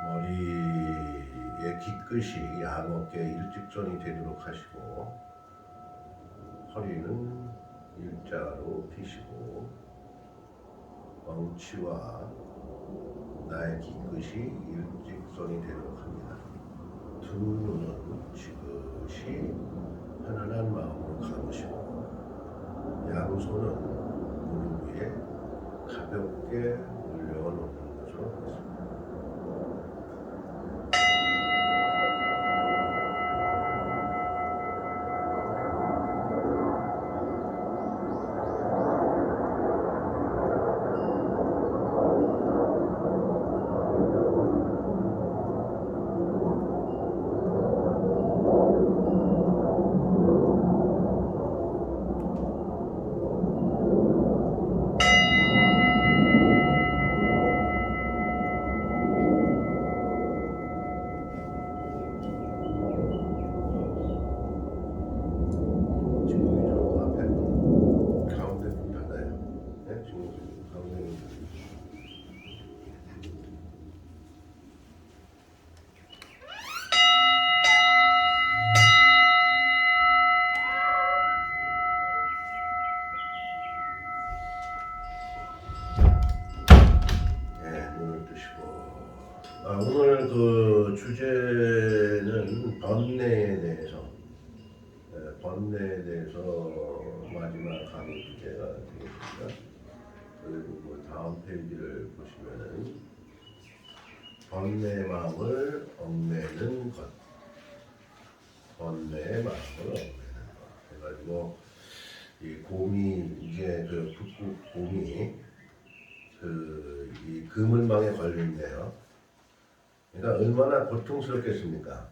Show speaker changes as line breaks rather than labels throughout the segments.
머리의 뒤끝이 양어깨 일직선이 되도록 하시고 허리는 일자로 펴시고 엉치와 나의 뒤끝이 일직선이 되도록 합니다. 두 눈은 지그시 편안한 마음으로 감으시고 양손은 무릎 위에 가볍게 올려 놓는 것으로 하겠습니다. 오늘 그 주제는 번뇌에 대해서 마지막 강의 주제가 되겠습니다. 그리고 뭐 다음 페이지를 보시면은 번뇌의 마음을 얽매는 것, 번뇌의 마음을 얽매는 것 해가지고 이 곰이 이제 그 북극 곰이 이 그물망에 걸려 있네요. 그러니까 얼마나 고통스럽겠습니까?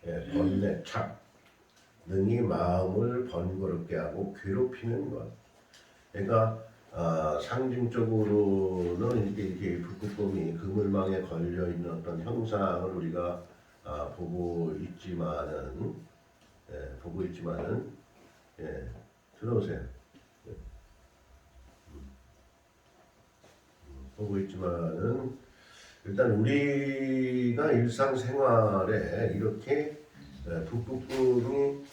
예, 번뇌, 착, 능히 마음을 번거롭게 하고 괴롭히는 것. 그러니까 상징적으로는 이렇게 북극곰이 그물망에 걸려 있는 어떤 형상을 우리가 보고 있지만은, 들어오세요. 보고 있지만은 일단 우리가 일상생활에 이렇게 북극곰이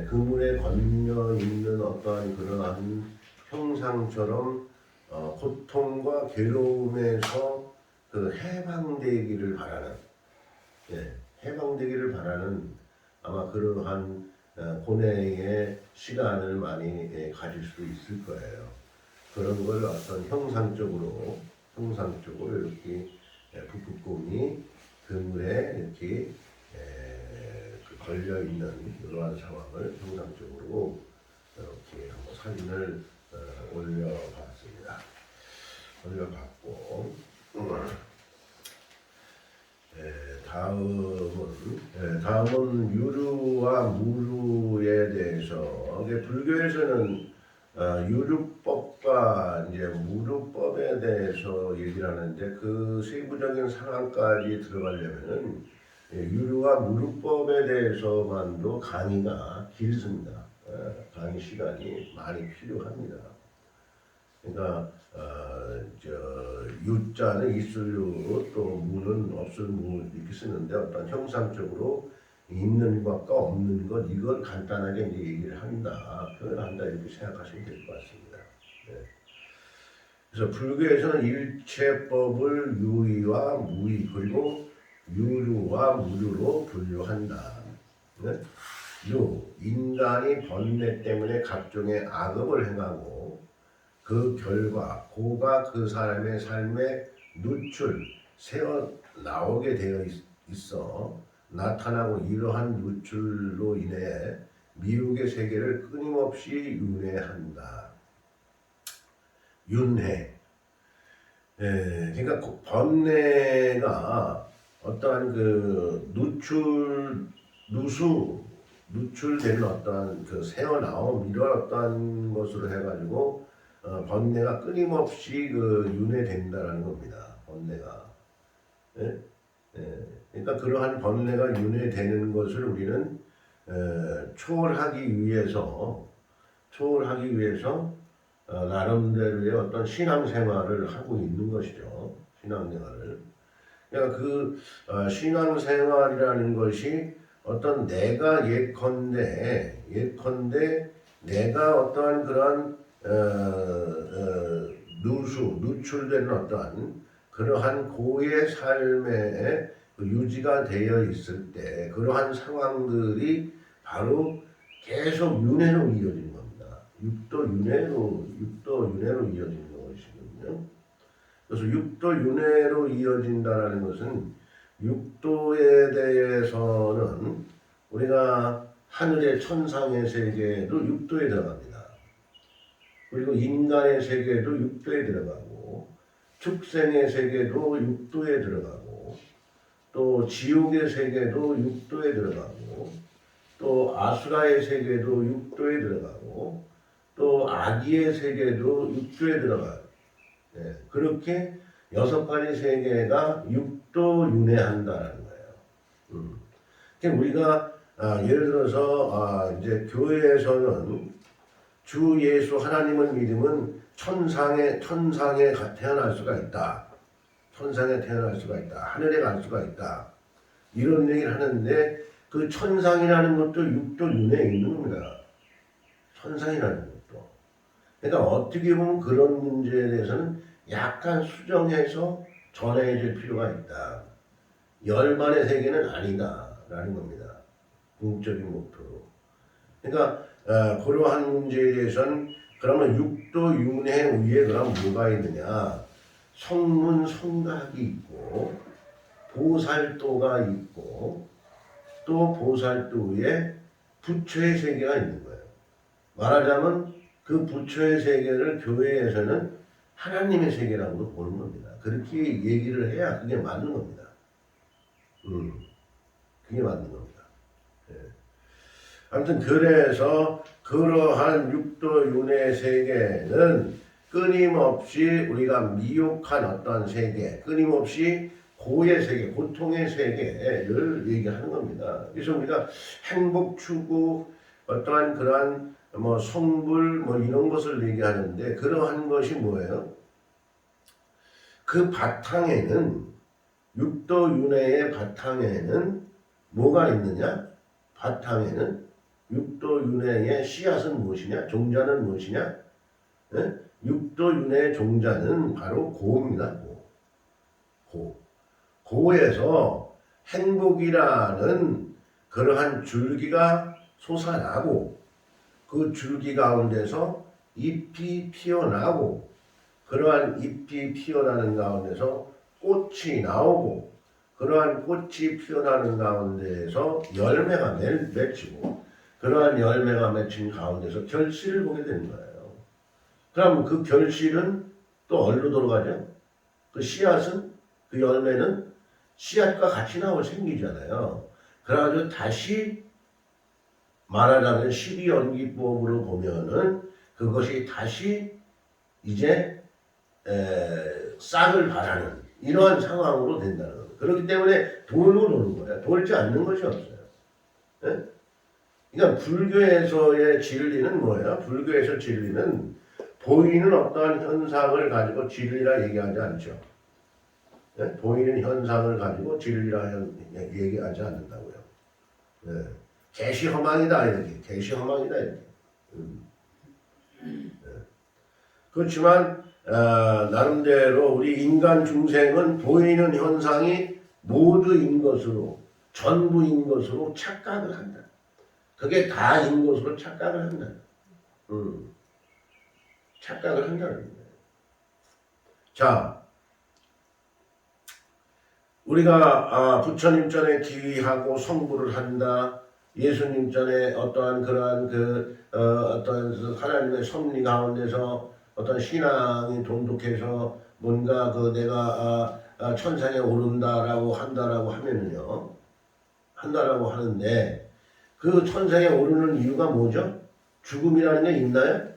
그물에 걸려 있는 어떠한 그러한 형상처럼 고통과 괴로움에서 그 해방되기를 바라는 아마 그러한 고뇌의 시간을 많이 가질 수 있을 거예요. 그런 걸 어떤 형상적으로 이렇게 북극곰이 그물에 이렇게 걸려 있는 이러한 상황을 형상적으로 이렇게 한번 사진을 올려봤고 다음은 유루와 무루에 대해서 불교에서는 유류법과 이제 무류법에 대해서 얘기를 하는데 그 세부적인 상황까지 들어가려면은 유류와 무류법에 대해서만도 강의가 길습니다. 강의 시간이 많이 필요합니다. 그러니까 유자는 있을 또 무는 없을 무 이렇게 쓰는데 어떤 형상적으로 있는 것과 없는 것 이걸 간단하게 이제 얘기를 한다, 표현한다 이렇게 생각하시면 될 것 같습니다. 그래서 불교에서는 일체법을 유의와 무의 그리고 유류와 무류로 분류한다. 인간이 번뇌 때문에 각종의 악업을 행하고 그 결과 고가 그 사람의 삶에 새어 나오게 되어 있어 나타나고 이러한 누출로 인해 미혹의 세계를 끊임없이 윤회한다. 그러니까 번뇌가 어떠한 그 누출되는 어떠한 그 새어나옴 이런 어떠한 것으로 해가지고 번뇌가 끊임없이 그 윤회된다라는 겁니다. 번뇌가. 그러니까 그러한 번뇌가 윤회되는 것을 우리는 초월하기 위해서 나름대로의 어떤 신앙생활을 하고 있는 것이죠. 신앙생활을. 그러니까 신앙생활이라는 것이 어떤 내가 예컨대 내가 어떠한 그런 누출되는 어떠한 그러한 고의 삶에 유지가 되어 있을 때 그러한 상황들이 바로 계속 윤회로 이어지는 겁니다. 육도 윤회로 이어지는 것이거든요. 그래서 육도 윤회로 이어진다는 것은 육도에 대해서는 우리가 하늘의 천상의 세계도 육도에 들어갑니다. 그리고 인간의 세계도 육도에 들어가고 축생의 세계도 육도에 들어가고 또 지옥의 세계도 육도에 들어가고 또 아수라의 세계도 육도에 들어가고 또 아기의 세계도 육도에 들어가요. 네, 그렇게 6가지 세계가 육도윤회한다는 거예요. 그러니까 우리가 예를 들어서 이제 교회에서는 주 예수 하나님을 믿으면 천상에 태어날 수가 있다. 천상에 태어날 수가 있다. 하늘에 갈 수가 있다. 이런 얘기를 하는데 그 천상이라는 것도 육도윤회에 있는 겁니다. 천상이라는 것도. 그러니까 어떻게 보면 그런 문제에 대해서는 약간 수정해서 전해질 필요가 있다. 열반의 세계는 아니다라는 겁니다. 궁극적인 목표로. 그러니까 그러한 문제에 대해서는 그러면 육도윤회 위에 그럼 뭐가 있느냐? 성문 성각이 있고 보살도가 있고 또 보살도 위에 부처의 세계가 있는 거예요. 말하자면 그 부처의 세계를 교회에서는 하나님의 세계라고 보는 겁니다. 그렇게 얘기를 해야 그게 맞는 겁니다. 그게 맞는 겁니다. 예. 아무튼 그래서 그러한 육도윤회 세계는 끊임없이 우리가 미혹한 어떤 세계, 끊임없이 고의 세계, 고통의 세계를 얘기하는 겁니다. 그래서 우리가 행복 추구, 어떠한 그러한 성불 이런 것을 얘기하는데 그러한 것이 뭐예요? 그 바탕에는 육도윤회의 바탕에는 뭐가 있느냐? 바탕에는 육도윤회의 씨앗은 무엇이냐? 종자는 무엇이냐? 네? 육도윤회의 종자는 바로 고입니다. 고에서 행복이라는 그러한 줄기가 솟아나고 그 줄기 가운데서 잎이 피어나고 그러한 잎이 피어나는 가운데서 꽃이 나오고 그러한 꽃이 피어나는 가운데에서 열매가 맺히고 그러한 열매가 맺힌 가운데서 결실을 보게 되는 거예요. 그럼 그 결실은 또 어디로 돌아가죠? 그 씨앗은 그 열매는 씨앗과 같이 생기잖아요. 그래가지고 다시 말하자면 12연기법으로 보면은 그것이 다시 이제 싹을 바라는 이러한 상황으로 된다는 거예요. 그렇기 때문에 돌고 도는 거예요. 돌지 않는 것이 없어요. 네? 그러니까 불교에서의 진리는 뭐예요? 불교에서 진리는 보이는 어떠한 현상을 가지고 진리라 얘기하지 않죠. 네? 보이는 현상을 가지고 진리라 얘기하지 않는다고요. 네. 개시허망이다 이렇게. 개시허망이다 이렇게. 네. 그렇지만 나름대로 우리 인간 중생은 보이는 현상이 모두인 것으로 전부인 것으로 착각을 한다. 그게 다인 것으로 착각을 한다. 착각을 한다는 거예요. 자, 우리가 부처님 전에 기하고 성불을 한다. 예수님 전에 어떠한 그러한 어떠한 하나님의 섭리 가운데서 어떤 신앙이 돈독해서 뭔가 내가 천상에 오른다라고 한다라고 하면은요. 한다라고 하는데 그 천상에 오르는 이유가 뭐죠? 죽음이라는 게 있나요?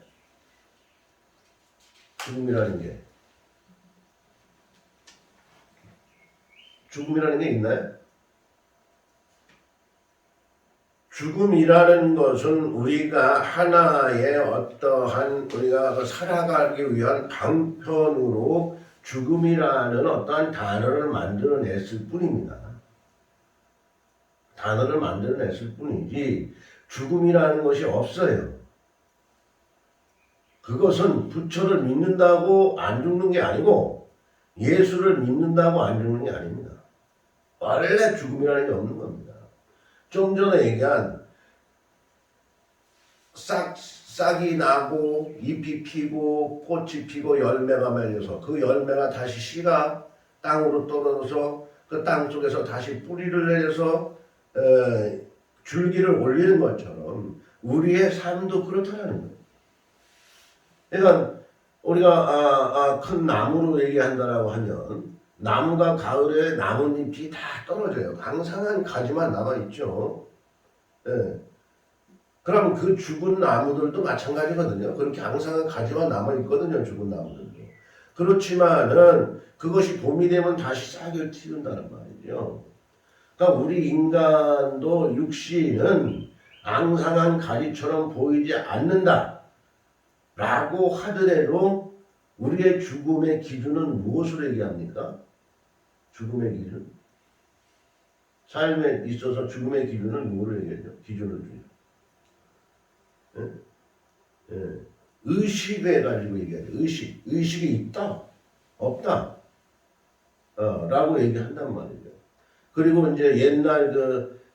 죽음이라는 게. 죽음이라는 게 있나요? 죽음이라는 것은 우리가 하나의 어떠한 우리가 살아가기 위한 방편으로 죽음이라는 어떠한 단어를 만들어냈을 뿐입니다. 단어를 만들어냈을 뿐이지 죽음이라는 것이 없어요. 그것은 부처를 믿는다고 안 죽는 게 아니고 예수를 믿는다고 안 죽는 게 아닙니다. 원래 죽음이라는 게 없는 겁니다. 좀 전에 얘기한 싹이 나고 잎이 피고 꽃이 피고 열매가 맺려서 그 열매가 다시 씨가 땅으로 떨어져서 그 땅 속에서 다시 뿌리를 내려서 줄기를 올리는 것처럼 우리의 삶도 그렇다는 거예요. 그러니까 우리가 큰 나무로 얘기한다라고 하면 나무가 가을에 나뭇잎이 다 떨어져요. 강상한 가지만 남아있죠. 예. 그럼 그 죽은 나무들도 마찬가지거든요. 그렇게 강상한 가지만 남아있거든요. 죽은 나무들도. 그렇지만은 그것이 봄이 되면 다시 싹을 틔운다는 말이죠. 그러니까 우리 인간도 육신은 앙상한 가지처럼 보이지 않는다 라고 하더라도 우리의 죽음의 기준은 무엇으로 얘기합니까? 죽음의 기준? 삶에 있어서 죽음의 기준은 뭐로 얘기하죠? 기준을 주죠. 예? 예. 의식에 가지고 얘기하죠. 의식이 있다? 없다? 라고 얘기한단 말이죠. 그리고 이제 옛날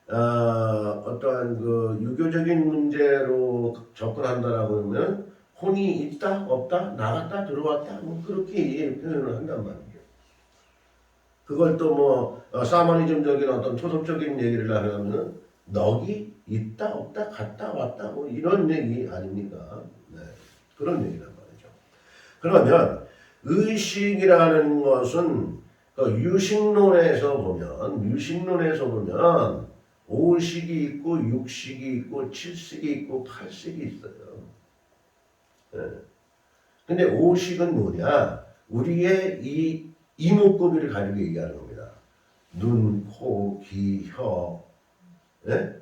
어떠한 유교적인 문제로 접근한다라고 하면 혼이 있다? 없다? 나갔다? 들어왔다? 뭐 그렇게 표현을 한단 말이죠. 그걸 또 사머니즘적인 어떤 토속적인 얘기를 하려면 넋이 있다? 없다? 갔다? 왔다? 뭐 이런 얘기 아닙니까? 네. 그런 얘기란 말이죠. 그러면 의식이라는 것은 유식론에서 보면 오식이 있고 육식이 있고 칠식이 있고 팔식이 있어요. 예. 근데 오식은 뭐냐? 우리의 이 이목구비를 가지고 얘기하는 겁니다. 눈, 코, 귀, 혀, 예?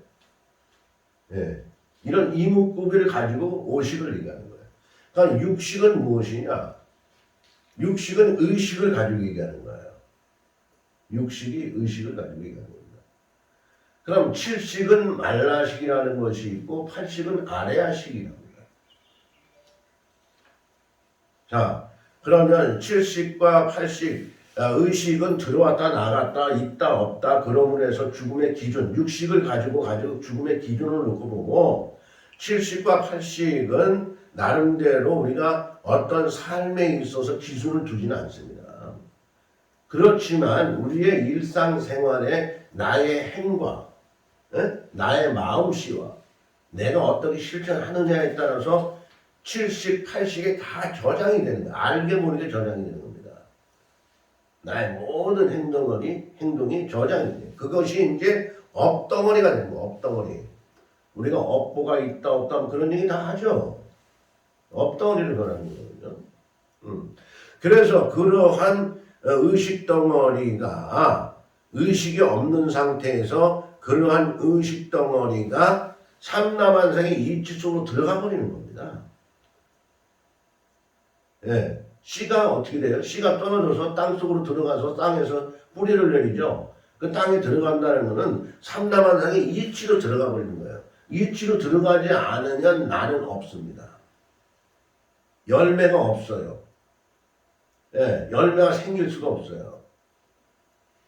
예. 이런 이목구비를 가지고 오식을 얘기하는 거예요. 그러니까 육식은 무엇이냐? 육식은 의식을 가지고 얘기하는 거예요. 육식이 의식을 가지고 얘기하는 겁니다. 그럼 칠식은 말라식이라는 것이 있고 팔식은 아레아식이라고. 자, 그러면 7식과 8식, 의식은 들어왔다 나갔다 있다 없다 그러므로 해서 죽음의 기준, 6식을 가지고 죽음의 기준을 놓고 보고 7식과 8식은 나름대로 우리가 어떤 삶에 있어서 기준을 두지는 않습니다. 그렇지만 우리의 일상생활에 나의 행과 나의 마음씨와 내가 어떻게 실천하느냐에 따라서 7식, 8식에 다 저장이 되는 거야. 알게 모르게 저장이 되는 겁니다. 나의 모든 행동이 저장이 돼. 그것이 이제 업덩어리가 되는 거야. 업덩어리. 우리가 업보가 있다 없다 그런 얘기 다 하죠. 업덩어리를 말하는 거거든요. 그래서 그러한 의식덩어리가 의식이 없는 상태에서 그러한 의식덩어리가 삼라만상의 이치 속으로 들어가 버리는 겁니다. 예, 씨가 어떻게 돼요? 씨가 떨어져서 땅속으로 들어가서 땅에서 뿌리를 내리죠. 그 땅에 들어간다는 것은 삼라만상의 이치로 들어가 버리는 거예요. 이치로 들어가지 않으면 나는 없습니다. 열매가 없어요. 예, 열매가 생길 수가 없어요.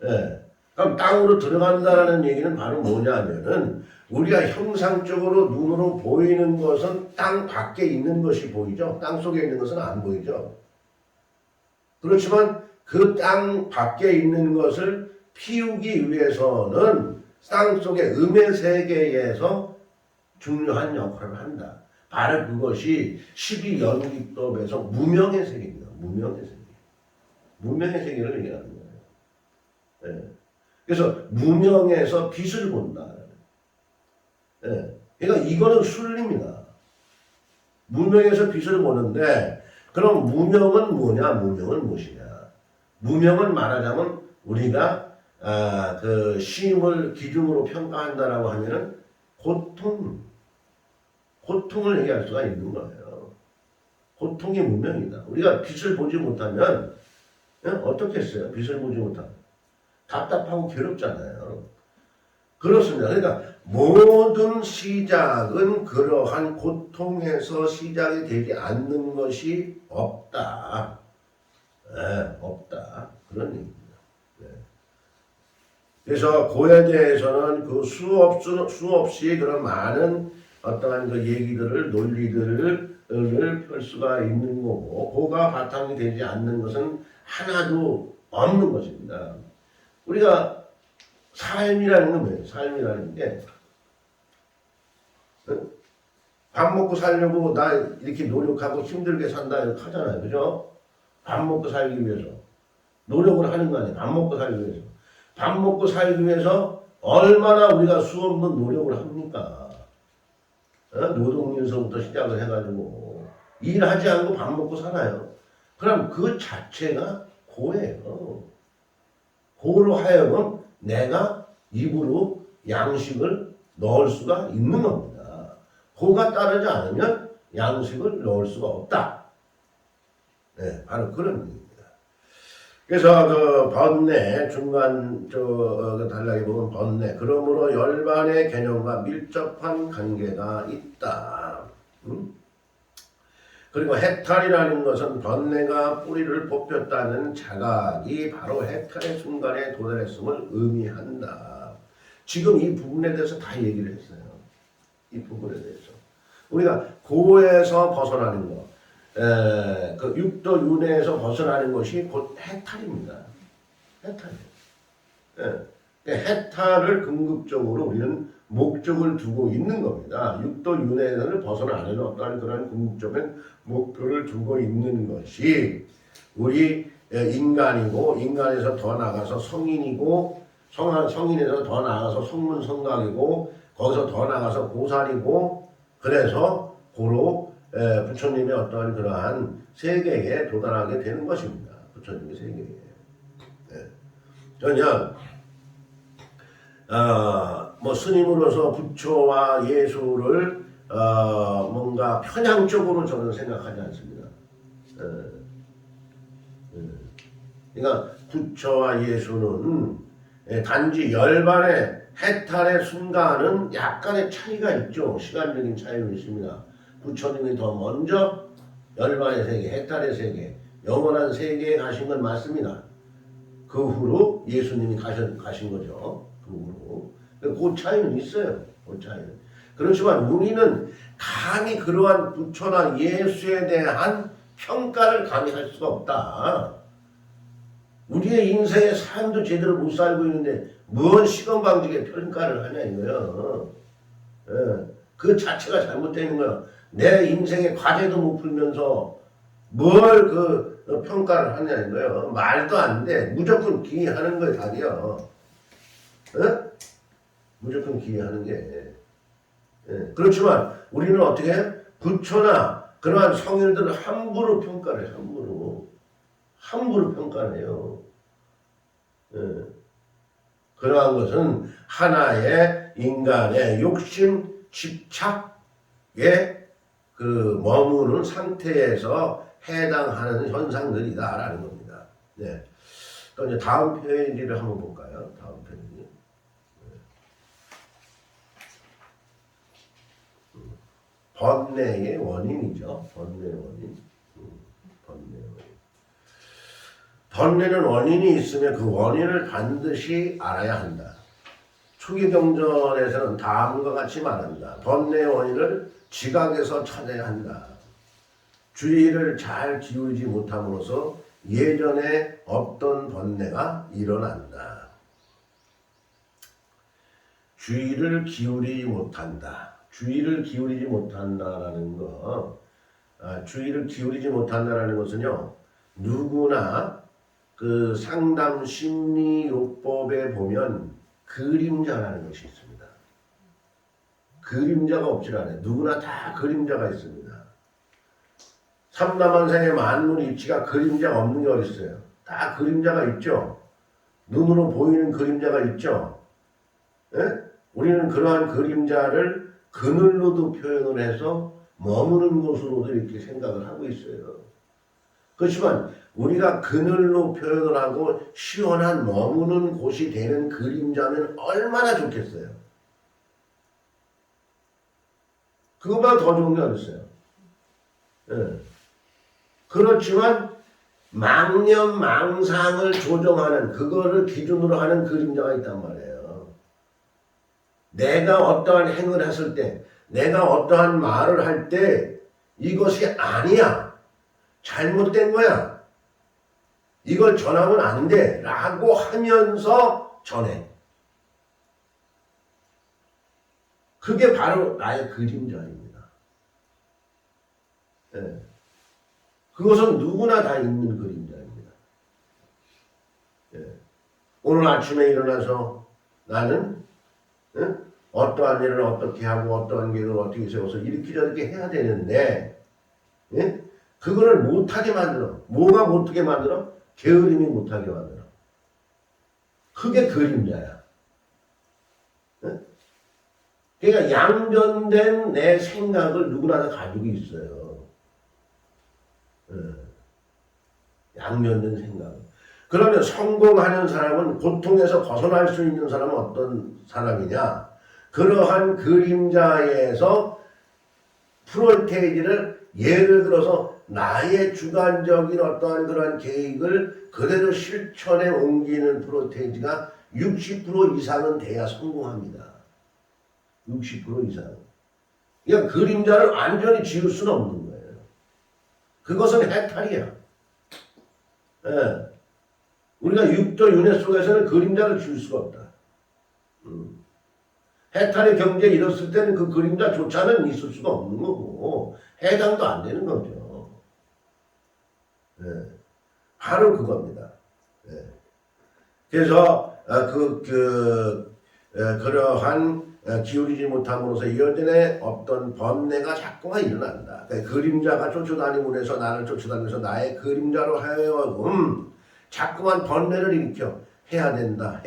예, 그럼 땅으로 들어간다는 얘기는 바로 뭐냐면은 우리가 형상적으로 눈으로 보이는 것은 땅 밖에 있는 것이 보이죠. 땅 속에 있는 것은 안 보이죠. 그렇지만 그 땅 밖에 있는 것을 피우기 위해서는 땅 속의 음의 세계에서 중요한 역할을 한다. 바로 그것이 12연기법에서 무명의 세계입니다. 무명의 세계. 무명의 세계를 얘기하는 거예요. 네. 그래서 무명에서 빛을 본다. 네. 그러니까 이거는 순리입니다. 무명에서 빛을 보는데 그럼 무명은 뭐냐? 무명은 무엇이냐? 무명은 말하자면 우리가 그 심을 기준으로 평가한다라고 하면은 고통을 얘기할 수가 있는 거예요. 고통이 무명이다. 우리가 빛을 보지 못하면 예? 어떻게 했어요? 빚을 보지 못하고. 답답하고 괴롭잖아요. 그렇습니다. 그러니까 모든 시작은 그러한 고통에서 시작이 되지 않는 것이 없다. 없다. 그런 얘기입니다. 네. 그래서 그에 대해서는 그 수없이 그런 많은 어떠한 그 얘기들을, 논리들을 펼 수가 있는 거고, 그가 바탕이 되지 않는 것은 하나도 없는 것입니다. 우리가 삶이라는 건 뭐예요? 삶이라는 게, 밥 먹고 살려고 나 이렇게 노력하고 힘들게 산다 이렇게 하잖아요. 그죠? 밥 먹고 살기 위해서. 노력을 하는 거 아니에요. 밥 먹고 살기 위해서. 밥 먹고 살기 위해서 얼마나 우리가 수없는 노력을 합니까? 노동요소부터 시작을 해가지고 일하지 않고 밥 먹고 살아요. 그럼 그 자체가 고예요. 고로 하여금 내가 입으로 양식을 넣을 수가 있는 겁니다. 고가 따르지 않으면 양식을 넣을 수가 없다. 네, 바로 그런 얘기입니다. 그래서 그 번뇌 중간 단락에 보면 번뇌 그러므로 열반의 개념과 밀접한 관계가 있다. 그리고 해탈이라는 것은 번뇌가 뿌리를 뽑혔다는 자각이 바로 해탈의 순간에 도달했음을 의미한다. 지금 이 부분에 대해서 다 얘기를 했어요. 이 부분에 대해서 우리가 고에서 벗어나는 것, 그 육도 윤회에서 벗어나는 것이 곧 해탈입니다. 해탈이에요. 해탈을 궁극적으로 우리는 목적을 두고 있는 겁니다. 육도 윤회를 벗어나는 어떠한 그런 궁극적인 목표를 두고 있는 것이 우리 인간이고, 인간에서 더 나가서 성인이고, 성인에서 더 나가서 성문성각이고, 거기서 더 나가서 보살이고, 그래서 고로 부처님의 어떠한 그러한 세계에 도달하게 되는 것입니다. 부처님의 세계에. 그냥 뭐 스님으로서 부처와 예수를 뭔가 편향적으로 저는 생각하지 않습니다. 그러니까 부처와 예수는 단지 열반의 해탈의 순간은 약간의 차이가 있죠. 시간적인 차이는 있습니다. 부처님이 더 먼저 열반의 세계, 해탈의 세계, 영원한 세계에 가신 건 맞습니다. 그 후로 예수님이 가신 거죠. 그 후로. 그 차이는 있어요. 그 차이는. 그렇지만 우리는 감히 그러한 부처나 예수에 대한 평가를 감히 할 수가 없다. 우리의 인생의 삶도 제대로 못 살고 있는데 뭔 시건방지게 평가를 하냐 이거야. 그 자체가 잘못되는 거야. 내 인생의 과제도 못 풀면서 뭘 그 평가를 하냐 이거예요. 말도 안 돼. 무조건 기하는 거예요, 답이야. 무조건 기하는 게. 그렇지만 우리는 어떻게 해? 부처나 그러한 성인들을 함부로 평가를 해, 함부로 평가를 해요. 그러한 것은 하나의 인간의 욕심, 집착에 그 머무는 상태에서 해당하는 현상들이다라는 겁니다. 네. 또 이제 다음 페이지를 한번 볼까요? 다음 페이지. 번뇌의 원인이죠. 번뇌의 원인. 번뇌의 원인. 번뇌는 원인이 있으면 그 원인을 반드시 알아야 한다. 초기 경전에서는 다음과 같이 말한다. 번뇌의 원인을 지각에서 찾아야 한다. 주의를 잘 기울이지 못함으로써 예전에 없던 번뇌가 일어난다. 주의를 기울이지 못한다. 주의를 기울이지 못한다라는 거, 주의를 기울이지 못한다라는 것은요, 누구나 그 상담 심리 요법에 보면 그림자라는 것이 있습니다. 그림자가 없질 않아요. 누구나 다 그림자가 있습니다. 삼라만상의 만물 입지가 그림자가 없는 게 어디 있어요? 다 그림자가 있죠. 눈으로 보이는 그림자가 있죠. 우리는 그러한 그림자를 그늘로도 표현을 해서 머무는 곳으로도 이렇게 생각을 하고 있어요. 그렇지만 우리가 그늘로 표현을 하고 시원한 머무는 곳이 되는 그림자면 얼마나 좋겠어요. 그것보다 더 좋은 게 어딨어요. 예. 그렇지만 망념망상을 조정하는 그거를 기준으로 하는 그림자가 있단 말이에요. 내가 어떠한 행을 했을 때, 내가 어떠한 말을 할 때 이것이 아니야, 잘못된 거야, 이걸 전하면 안 돼 라고 하면서 전해. 그게 바로 나의 그림자입니다. 예. 그것은 누구나 다 있는 그림자입니다. 예. 오늘 아침에 일어나서 나는 어떠한 일을 어떻게 하고 어떠한 계획을 어떻게 세워서 이렇게 저렇게 해야 되는데 그거를 못하게 만들어. 뭐가 못하게 만들어? 게으름이 못하게 만들어. 그게 그림자야. 그러니까 양변된 내 생각을 누구나 다 가지고 있어요. 양면된 생각. 그러면 성공하는 사람은 고통에서 벗어날 수 있는 사람은 어떤 사람이냐? 그러한 그림자에서 프로테이지를 예를 들어서 나의 주관적인 어떠한 그러한 계획을 그대로 실천에 옮기는 프로테이지가 60% 이상은 돼야 성공합니다. 60% 이상. 그러니까 그림자를 완전히 지울 수는 없는 거예요. 그것은 해탈이야. 예. 우리가 육도 윤회 속에서는 그림자를 줄 수가 없다. 해탈의 경지에 이뤘을 때는 그 그림자조차는 있을 수가 없는 거고 해당도 안 되는 거죠. 예. 바로 그겁니다. 예. 그래서 그러한 기울이지 못함으로써 이어진의 어떤 번뇌가 자꾸가 일어난다. 그러니까 그림자가 쫓아다니므로 해서 나를 쫓아다니면서 나의 그림자로 하여금 자꾸만 번뇌를 일으켜 해야 된다.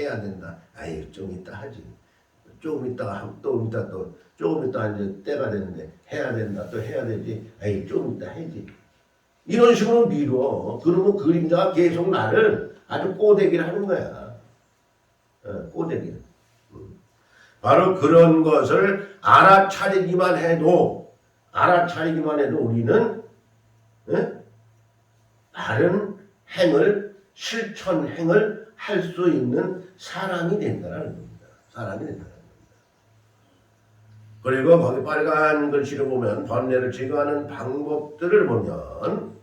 아이 좀 이따 하지. 조금 있다가 또 이따 또 조금 있다 이제 때가 되는데 해야 된다. 또 해야 되지. 아이 좀 이따 해지. 이런 식으로 미뤄. 그러면 그림자가 계속 나를 아주 꼬대기를 하는 거야. 꼬대기. 바로 그런 것을 알아차리기만 해도 우리는 바른 행을 실천 행을 할 수 있는 사람이 된다는 겁니다. 그리고 거기 빨간 글씨를 보면 번뇌를 제거하는 방법들을 보면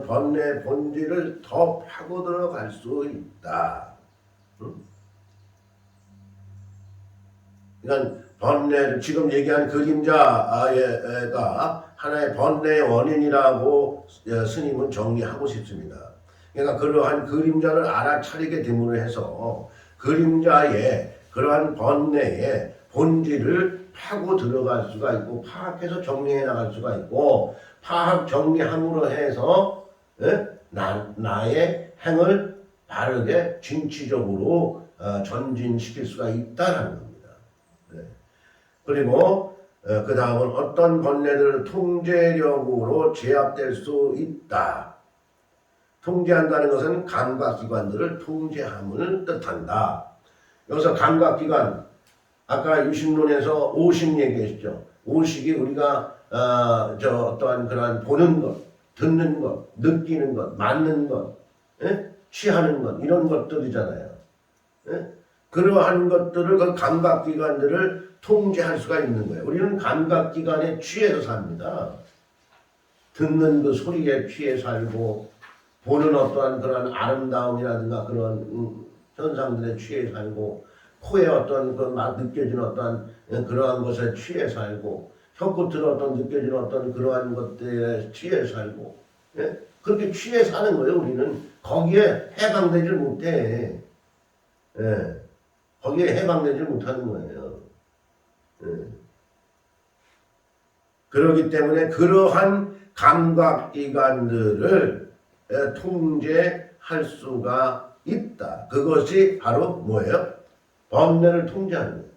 번뇌 본질을 더 파고 들어갈 수 있다. 그러니까 번뇌를 지금 얘기한 그림자가 하나의 번뇌의 원인이라고 스님은 정리하고 싶습니다. 그러니까 그러한 그림자를 알아차리게 됨으로 해서 그림자의 그러한 번뇌의 본질을 파고 들어갈 수가 있고 파악해서 정리해 나갈 수가 있고 파악 정리함으로 해서 나의 행을 바르게 진취적으로 전진시킬 수가 있다는 겁니다. 그리고 그 다음은 어떤 번뇌들을 통제력으로 제압될 수 있다. 통제한다는 것은 감각기관들을 통제함을 뜻한다. 여기서 감각기관, 아까 유심론에서 오식 얘기했죠. 오식이 우리가 어떠한 그러한 보는 것, 듣는 것, 느끼는 것, 맞는 것, 취하는 것 이런 것들이잖아요. 그러한 것들을 그 감각기관들을 통제할 수가 있는 거예요. 우리는 감각기관에 취해서 삽니다. 듣는 그 소리에 취해 살고 보는 어떠한 그런 아름다움이라든가 그런 현상들에 취해 살고 코에 어떤 그 느껴지는 어떠한 그러한 것에 취해 살고 혀끝으로 어떤 느껴지는 어떤 그러한 것들에 취해 살고 그렇게 취해 사는 거예요. 우리는 거기에 해방되질 못해. 거기에 해방되지 못하는 거예요. 그렇기 때문에 그러한 감각기관들을 통제할 수가 있다. 그것이 바로 뭐예요? 번뇌를 통제하는 거예요.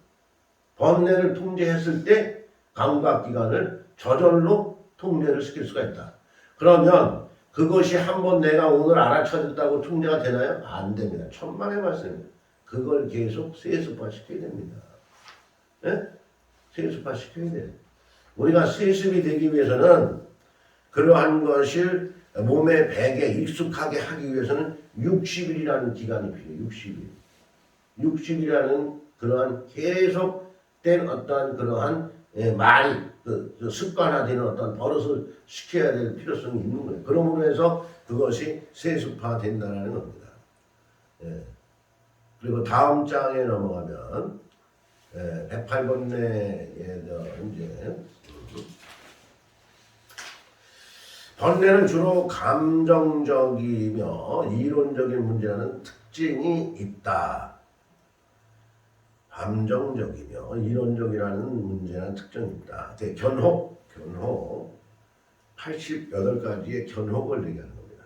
번뇌를 통제했을 때 감각기관을 저절로 통제를 시킬 수가 있다. 그러면 그것이 한번 내가 오늘 알아차렸다고 통제가 되나요? 안 됩니다. 천만의 말씀입니다. 그걸 계속 세습화 시켜야 됩니다. 예? 세습화 시켜야 돼요. 우리가 세습이 되기 위해서는 그러한 것을 몸의 백에 익숙하게 하기 위해서는 60일이라는 기간이 필요해요. 60일. 60일이라는 그러한 계속된 어떠한 그러한 말이 그 습관화되는 어떤 버릇을 시켜야 될 필요성이 있는 거예요. 그러므로 해서 그것이 세습화된다는 겁니다. 그리고 다음 장에 넘어가면 108번뇌에서 이제 번뇌는 주로 감정적이며 이론적인 문제라는 특징이 있다. 감정적이며 이론적이라는 문제라는 특징이 있다. 견혹 88가지의 견혹을 얘기하는 겁니다.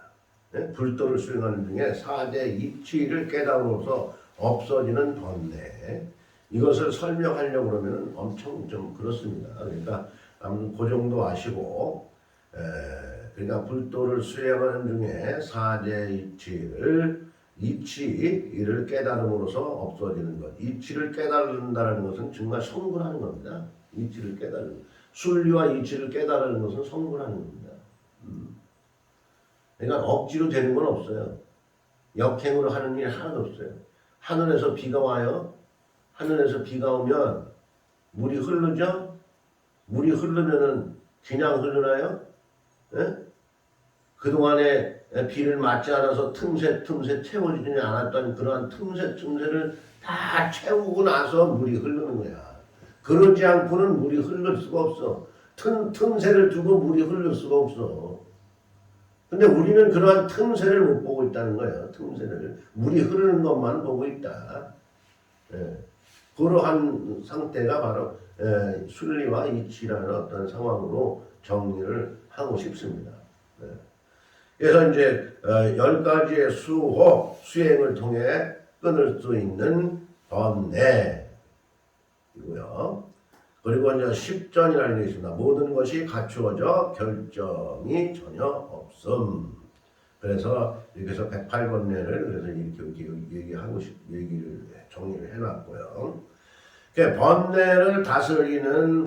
불도를 수행하는 중에 4대 이치를 깨달음으로써 없어지는 번뇌. 이것을 설명하려고 그러면 엄청 좀 그렇습니다. 그러니까 그 정도 아시고, 그러니까 불도를 수행하는 중에 4대 이치를 깨달음으로써 없어지는 것. 이치를 깨달는다는 것은 정말 성불하는 겁니다. 이치를 깨달는. 순리와 이치를 깨달는 것은 성불하는 겁니다. 그러니까 억지로 되는 건 없어요. 역행으로 하는 일이 하나도 없어요. 하늘에서 비가 와요. 하늘에서 비가 오면 물이 흐르죠? 물이 흐르면은 그냥 흐르나요? 예? 그동안에 비를 맞지 않아서 틈새 채워지지 않았던 그러한 틈새를 다 채우고 나서 물이 흐르는 거야. 그러지 않고는 물이 흐를 수가 없어. 틈새를 두고 물이 흐를 수가 없어. 근데 우리는 그러한 틈새를 못 보고 있다는 거예요. 틈새를. 물이 흐르는 것만 보고 있다. 그러한 상태가 바로 순리와 이치라는 어떤 상황으로 정리를 하고 싶습니다. 그래서 이제 10가지의 수행을 통해 끊을 수 있는 번뇌이고요. 그리고 이제 10전이라는 게 있습니다. 모든 것이 갖추어져 결정이 전혀 없음. 그래서 이렇게 해서 108번뇌를 그래서 이렇게 얘기를 정리를 해놨고요. 번뇌를 다스리는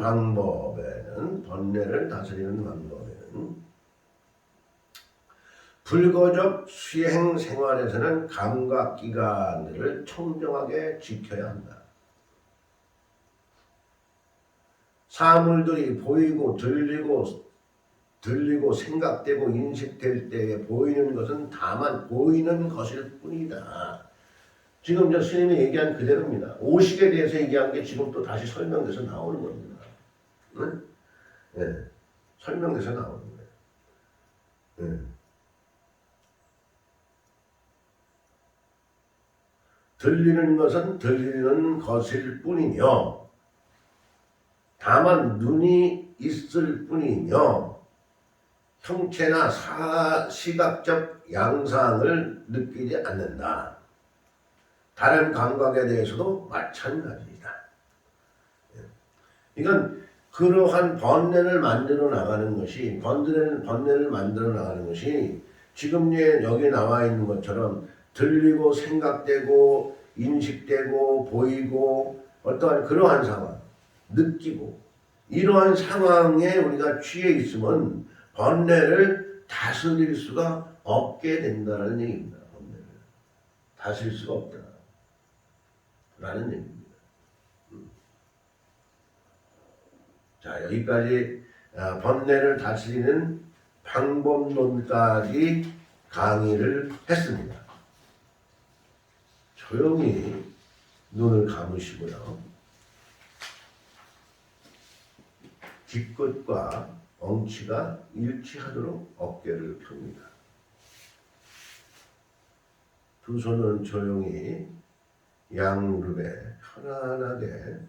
방법에는 불거적 수행 생활에서는 감각기관들을 청정하게 지켜야 한다. 사물들이 보이고 들리고 생각되고 인식될 때에 보이는 것은 다만 보이는 것일 뿐이다. 지금 저 스님이 얘기한 그대로입니다. 오식에 대해서 얘기한 게 지금 또 다시 설명돼서 나오는 겁니다. 응? 네. 설명돼서 나오는 거예요. 네. 들리는 것은 들리는 것일 뿐이며 다만 눈이 있을 뿐이며 형체나 시각적 양상을 느끼지 않는다. 다른 감각에 대해서도 마찬가지이다. 이건 그러한 번뇌를 만들어 나가는 것이 지금 여기 나와 있는 것처럼 들리고 생각되고 인식되고 보이고 어떠한 그러한 상황, 느끼고 이러한 상황에 우리가 취해 있으면 번뇌를 다스릴 수가 없게 된다는 얘기입니다. 번뇌를 다스릴 수가 없다 라는 얘기입니다. 자, 여기까지 번뇌를 다스리는 방법론까지 강의를 했습니다. 조용히 눈을 감으시고요. 뒷끝과 엉치가 일치하도록 어깨를 펴니다. 두 손은 조용히 양무릎에 편안하게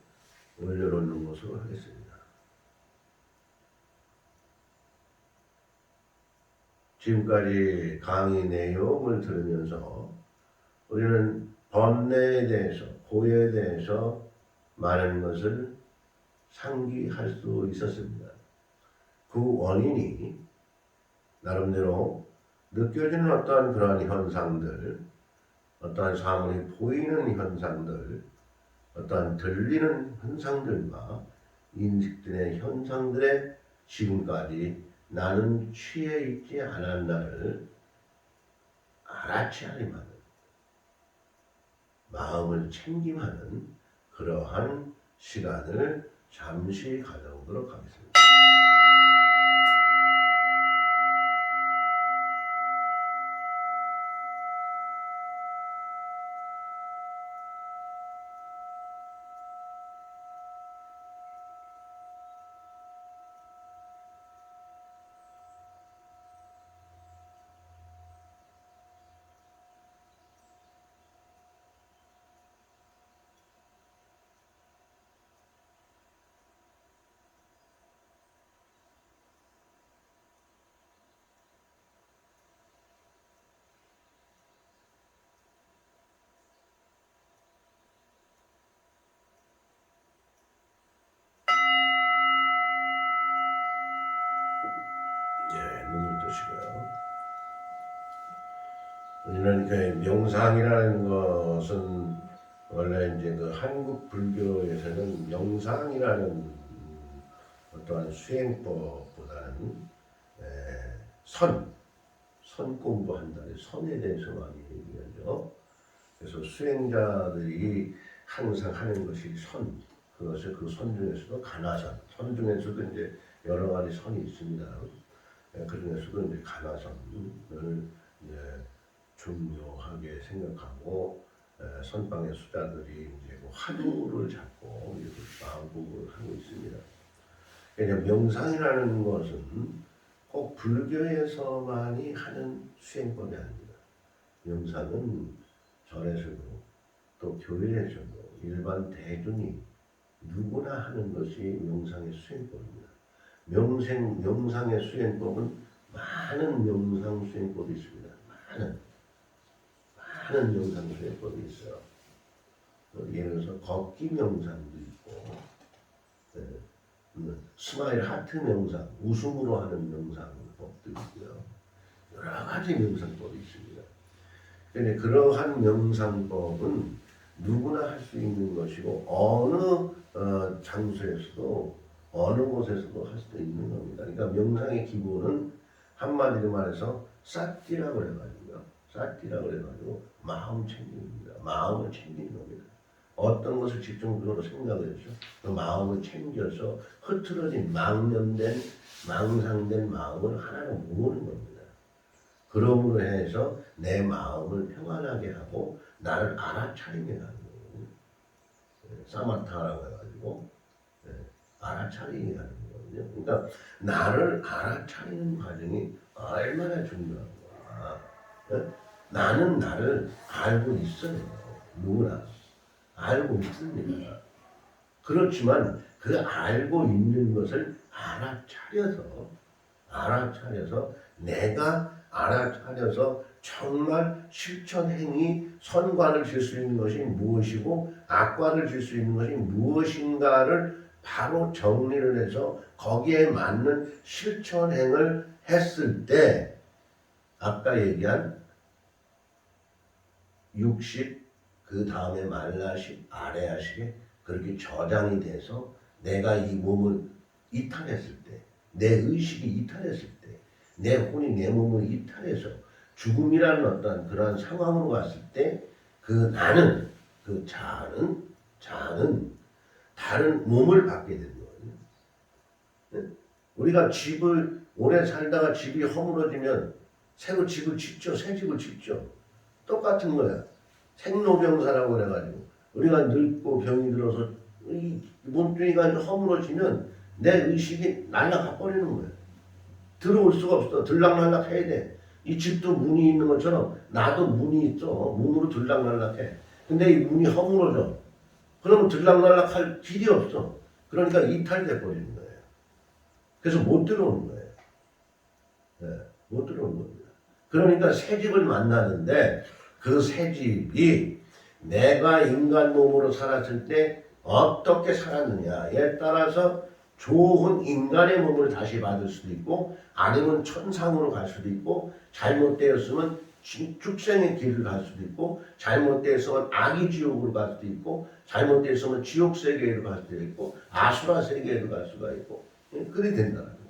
올려놓는 것으로 하겠습니다. 지금까지 강의 내용을 들으면서 우리는 번뇌에 대해서, 고에 대해서 많은 것을 상기할 수 있었습니다. 그 원인이 나름대로 느껴지는 어떠한 그러한 현상들, 어떠한 사물이 보이는 현상들, 어떠한 들리는 현상들과 인식들의 현상들에 지금까지 나는 취해 있지 않았나를 알아차림하는, 마음을 챙김하는 그러한 시간을 잠시 가져보도록 하겠습니다. 눈을 뜨시고요. 우리는 그 명상이라는 것은 원래 이제 그 한국 불교에서는 명상이라는 어떠한 수행법보다는 선 공부한다는 선에 대해서 많이 얘기하죠. 그래서 수행자들이 항상 하는 것이 그것을 그 선 중에서도 선 중에서도 이제 여러 가지 선이 있습니다. 그 중에서도 이제 가나선을 이제 중요하게 생각하고 선방의 수자들이 이제 그 화두를 잡고 이렇게 마음공부를 하고 있습니다. 그러니까 명상이라는 것은 꼭 불교에서만이 하는 수행법이 아닙니다. 명상은 절에서도 또 교회에서도 일반 대중이 누구나 하는 것이 명상의 수행법입니다. 명상의 수행법은 많은 명상 수행법이 있습니다. 많은 명상 수행법이 있어요. 예를 들어서 걷기 명상도 있고, 스마일 하트 명상, 웃음으로 하는 명상법도 있고요. 여러 가지 명상법이 있습니다. 그런데 그러한 명상법은 누구나 할 수 있는 것이고 어느 장소에서도 어느 곳에서도 할 수도 있는 겁니다. 그러니까 명상의 기본은 한마디로 말해서 사티라고 해가지고요. 사티라고 해가지고 마음 챙깁니다. 마음을 챙기는 겁니다. 어떤 것을 집중적으로 생각을 해서 그 마음을 챙겨서 흐트러진 망상된 마음을 하나로 모으는 겁니다. 그러므로 해서 내 마음을 평안하게 하고 나를 알아차리게 하는 거예요. 사마타라고 해가지고 알아차리게 하는 거거든요. 그러니까 나를 알아차리는 과정이 얼마나 중요한 거야. 나는 나를 알고 있어요. 누구나 알고 있습니다. 그렇지만 그 알고 있는 것을 알아차려서 내가 알아차려서 정말 실천행위 선과를 줄 수 있는 것이 무엇이고 악과를 줄 수 있는 것이 무엇인가를 바로 정리를 해서 거기에 맞는 실천행을 했을 때 아까 얘기한 60, 그 다음에 말라식, 아래아식에 그렇게 저장이 돼서 내가 이 몸을 이탈했을 때, 내 의식이 이탈했을 때, 내 혼이 내 몸을 이탈해서 죽음이라는 어떤 그러한 상황으로 갔을 때 그 나는, 그 자는 다른 몸을 받게 되는 거예요. 우리가 집을 오래 살다가 집이 허물어지면 새로 집을 짓죠. 새 집을 짓죠. 똑같은 거야. 생로병사라고 그래가지고 우리가 늙고 병이 들어서 이 몸뚱이가 허물어지면 내 의식이 날아가 버리는 거야. 들어올 수가 없어. 들락날락 해야 돼. 이 집도 문이 있는 것처럼 나도 문이 있어. 문으로 들락날락해. 근데 이 문이 허물어져. 그러면 들락날락할 길이 없어. 그러니까 이탈돼 버리는 거예요. 그래서 못 들어오는 거예요. 못 들어오는 겁니다. 그러니까 새 집을 만나는데 그 새 집이 내가 인간 몸으로 살았을 때 어떻게 살았느냐에 따라서 좋은 인간의 몸을 다시 받을 수도 있고 아니면 천상으로 갈 수도 있고 잘못되었으면 축생의 길을 갈 수도 있고 잘못되었으면 악의 지옥으로 갈 수도 있고 잘못되었으면 지옥 세계로 갈 수도 있고 아수라 세계로 갈 수가 있고 그리 된다는 거예요.